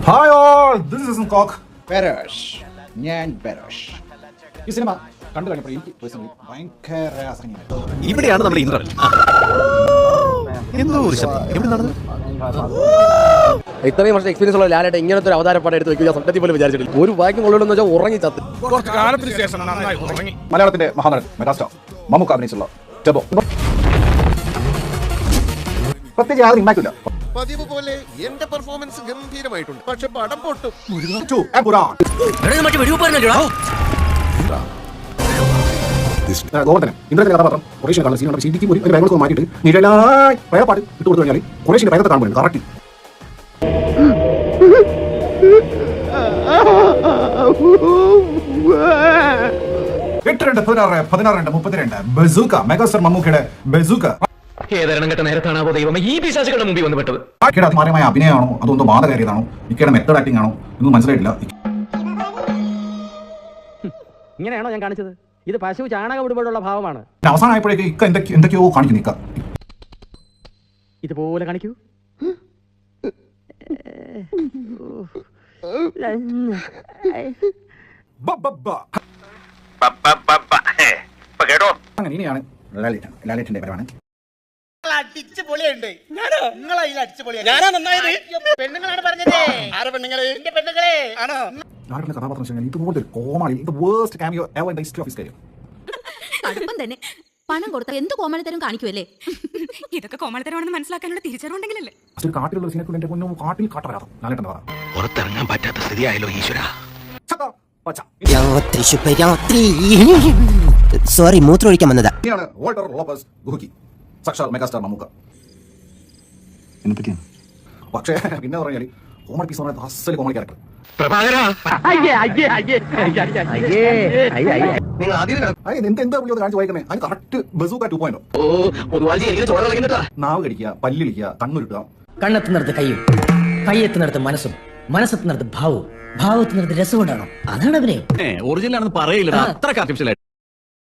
Hi all, this is കോക്ക്. പെരോഷ്, ഞാൻ പെരോഷ്. ഈ സിനിമ കണ്ടു കഴിഞ്ഞപ്പോൾ എനിക്ക് പേഴ്സണലി ഭയങ്കര അസഹനീയമായി. ഇവിടെയാണ് നമ്മുടെ ഇന്റർവെൽ. എന്തോ ഒരു ശബ്ദം എവിടെ നടന്നു? ഇത്രയും വർഷം എക്സ്പീരിയൻസ് ഉള്ള ലാലേട്ടൻ ഇങ്ങനത്തെ ഒരു അവതാര പടം എടുത്ത് വെക്കുക സ്വപ്നത്തിൽ പോലും വിചാരിച്ചിട്ടില്ല. ഒരു വാക്യം കൊള്ളണമെന്ന് വെച്ചാൽ ഉറങ്ങി ചത്ത്. കുറച്ച് കാലത്തിന് ശേഷം നന്നായി ഉറങ്ങി. മലയാളത്തിന്റെ മഹാനടൻ മെഗാസ്റ്റാർ മമ്മൂക്ക അഭിനയിച്ചുള്ള ടെബോ. പ്രത്യേകിച്ച് യാതൊരു ഇമ്പാക്റ്റില്ല. പതിവ് പോലെ എന്റെ പെർഫോമൻസ് ഗംഭീരമായിട്ടുണ്ട്, പക്ഷെ പടം പൊട്ടും. ഗോവർദ്ധനം ഇന്ദ്രന്റെ കഥാപാത്രം കുറേശ്ശിനെ കാണുന്ന സീനുണ്ട്. ശരിക്കും ഒരു ബാംഗ്ലൂർ മാറ്റിയിട്ട് നിഴലായി പ്രേതപ്പാട്ട് ഇട്ട് കൊടുത്തു കഴിഞ്ഞാൽ കുറേശ്ശിന്റെ പ്രേതത്തെ കാണുമ്പോൾ കറക്റ്റ്. ബസൂക്ക മെഗാസ്റ്റാർ മമ്മൂക്കയുടെ ബസൂക്ക. ഏതെണ്ണം കെട്ട നേരത്താണാവോ ദൈവമേ ഈ പിശാചുകളുടെ മുമ്പിൽ വന്ന് പെട്ടത്. ആക്കിയുടെ അതിമാരമായ അഭിനയമാണോ അതൊന്നും ബാധകാരിയതാണോ ഇക്കയുടെ മെത്തേഡ് ആക്ടിംഗ് ആണോ ഒന്നും മനസ്സിലായിട്ടില്ല. ഇങ്ങനെയാണോ ഞാൻ കാണിച്ചത്? ഇത് പശു ചാണകം ഇടുമ്പോഴുള്ള ഭാവമാണ്. അവസാനമായപ്പോഴേക്ക് ഇക്ക എന്തൊക്കെയോ കാണിക്കുന്നു. ഇക്ക ഇതുപോലെ കാണിക്കൂ. അങ്ങനെ ഇനിയാണ് ലാലേട്ടന്റെ വരവാണ്. അടിച്ചു പൊളിയുണ്ട്. നിങ്ങളെ അടിച്ചു പൊളിയാണ്. ഞാനാ നന്നായത്. പെണ്ണുങ്ങളാണ് പറഞ്ഞത്. ആരെ പെണ്ണുങ്ങള്? എന്റെ പെണ്ണുങ്ങളെ ആണോ? ലാലേട്ടന്റെ കഥാപാത്രം വെച്ച് കഴിഞ്ഞാൽ ഇതുപോലത്തെ ഒരു കോമാളി, ഇത് worst cameo ever in the history of his career. കടുപ്പം തന്നെ. പണം കൊടുത്താൽ എന്ത് കോമാളിത്തരം കാണിക്കുമല്ലേ? ഇതൊക്കെ കോമാളിത്തരമാണെന്ന് മനസ്സിലാക്കാനുള്ള തിരിച്ചറിവുണ്ടെങ്കിലല്ലേ. ഒരു കാട്ടിലുള്ള സീനൊക്കെ എന്റെ പൊന്നും കാട്ടിൽ കാട്ടവരാതും ലാലേട്ടന്റെ പറ. പുറത്തിറങ്ങാൻ പറ്റാത്ത സ്ഥിതിയായല്ലോ ഈശ്വര. സോറി, മൂത്രമൊഴിക്കാൻ വന്നതാ. ഇനിയാണ് വാൾട്ടർ ലോപ്പസ് ഗുഹുക്കി, സാക്ഷാൽ മെഗാസ്റ്റാർ മമ്മൂക്ക. പക്ഷേ പിന്നെ പറഞ്ഞാൽ കോമഡി പീസ് പറഞ്ഞാൽ അസല് കോമഡി ക്യാരക്ടർ. എന്താ പുള്ളി കാണിച്ച് വായിക്കുന്നത്? അതിന് കറക്റ്റ് ബസൂക്ക 2.0. നാവ് കടിക്കുക, പല്ലിളിക്കുക, കണ്ണുരുട്ടുക. കണ്ണെത്തുന്നിടത്ത് കയ്യും, കയ്യെത്തുന്നിടത്ത് മനസ്സും, മനസ്സെത്തുന്നിടത്ത് ഭാവവും, ഭാവത്തിനടുത്ത് രസം ഉണ്ടാകണം. അതാണ് അഭിനയം. ഒറിജിനൽ ആണെന്ന് പറയില്ല, അത്ര ആർട്ടിഫിഷ്യൽ.